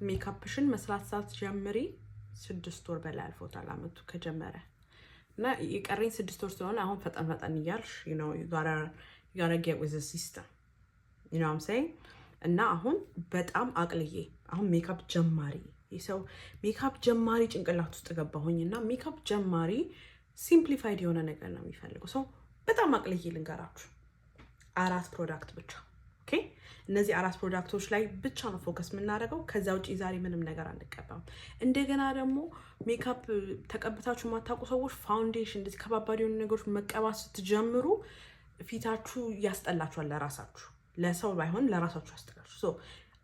ሜካፕሽን መስራት ሳትጀምሪ 6 ወር በላይ አልፎታል አመቱ ከጀመረ እና የቀረኝ 6 ወር ስለሆነ አሁን ፈጠን እያልሽ you gotta get with the system you know what I'm saying እና አሁን በጣም አቅልዬ አሁን ሜካፕ ጀማሪ የሰው ሜካፕ ጀማሪ ጭንቅላት ውስጥ ገባሁኝና ሜካፕ ጀማሪ ሲምፕሊፋይድ የሆነ ነገር ነው የሚፈልገው ሰው በጣም አቅልዬ ልንገራችሁ 4 ፕሮዳክት ብቻ ኦኬ እነዚህ 4 ፕሮዳክቶች ላይ ብቻ ነው ፎከስ የምናደርገው ከዛ ውጪ ዛሬ ምንም ነገር አንቀባም እንደገና ደግሞ ሜካፕ ተቀብታችሁ ማታውቁ ሰዎች ፋውንዴሽን እንደዚህ ከባባድ የሆኑ ነገሮች መቀባት ስትጀምሩ ፊታችሁ ያስጠላችኋል ለራሳችሁ ለሰው ባይሆን ለራሳችሁ ያስጠላችሁ ሶ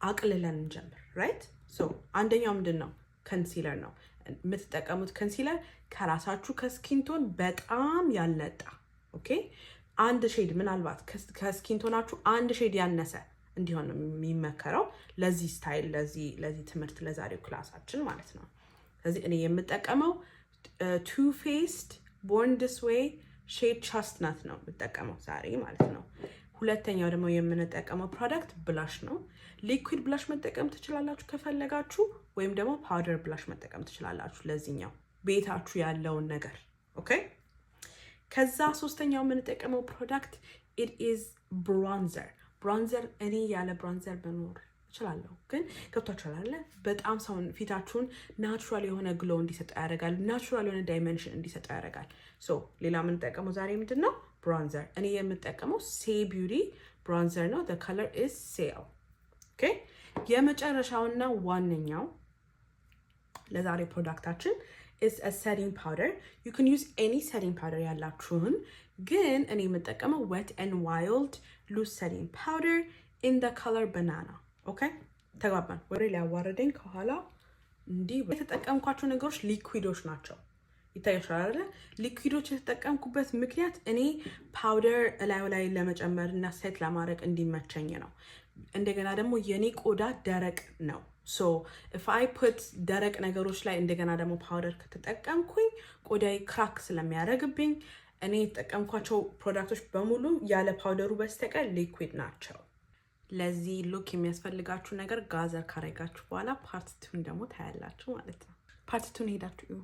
አቅልለን እንጀምር ራይት ሶ አንደኛው ምንድነው ኮንሲለር ነው የምትጠቀሙት ኮንሲለር ከራሳችሁ ከስኪንቶን በጣም ያለጣ ኦኬ አንድ ሼድ ምናልባት ከስኪንቶናችሁ አንድ ሼድ ያነሰ እንዲሆን የሚመከረው ለዚህ ስታይል ለዚህ ትምህርት ለዛሬው ክላሳችን ማለት ነው ስለዚህ እኔ የምጠቀመው Too Faced Born This Way ሼድ ቻስትናት ነው የምጠቀመው ዛሬ ማለት ነው ሁለተኛው ደግሞ የምንጠቀመው ፕሮዳክት ብላሽ ነው ሊኩዊድ ብላሽ መጠቀም ትችላላችሁ ከፈለጋችሁ ወይም ደግሞ ፓውደር ብላሽ መጠቀም ትችላላችሁ ለዚህኛው ቤታችሁ ያለውን ነገር ኦኬ ከዛ ሶስተኛው የምንጠቀመው ፕሮዳክት it is bronzer እኔ ያለ bronzer በኖር እችላለሁ ግን ገብታችኋል አይደል በጣም ሰውን ፊታችሁን ናቹራል የሆነ ግሎ እንዲሰጥ ያደርጋል ናቹራል የሆነ ዳይሜንሽን እንዲሰጥ ያደርጋል ሶ ሌላ የምንጠቀመው ዛሬ ምንድነው bronzer እኔ የምጠቀመው Say Beauty bronzer ነው the color is Sail ኦኬ የመጨረሻውና ዋነኛው ለዛሬ ፕሮዳክታችን is a setting powder you can use any setting powder ያላችሁን ግን እኔ የምጠቀመው Wet n Wild loose setting powder in the color banana ኦኬ ተግባባን ወሬ ሊያዋረደኝ ከኋላ እንዲህ የተጠቀምኳቸው ነገሮች ሊኩዊዶች ናቸው ይታያችኋል አይደል ሊኩዊዶች የተጠቀምኩበት ምክንያት እኔ ፓውደር ላይ ለመጨመር እና ሴት ለማድረግ እንዲመቸኝ ነው እንደገና ደግሞ የኔ ቆዳ ደረቅ ነው so if I put ደረቅ ነገሮች ላይ እንደገና ደግሞ ፓውደር ከተጠቀምኩኝ ቆዳዬ ክራክ ስለሚያደርግብኝ እኔ የተጠቀምኳቸው ፕሮዳክቶች በሙሉ ያለ ፓውደሩ በስተቀር ሊኩዊድ ናቸው ለዚህ ሉክ የሚያስፈልጋችሁ ነገር ጋዘር ካረጋችሁ በኋላ ፓርት 2 ደግሞ ታያላችሁ ማለት ነው ፓርት 2 ሄዳችሁ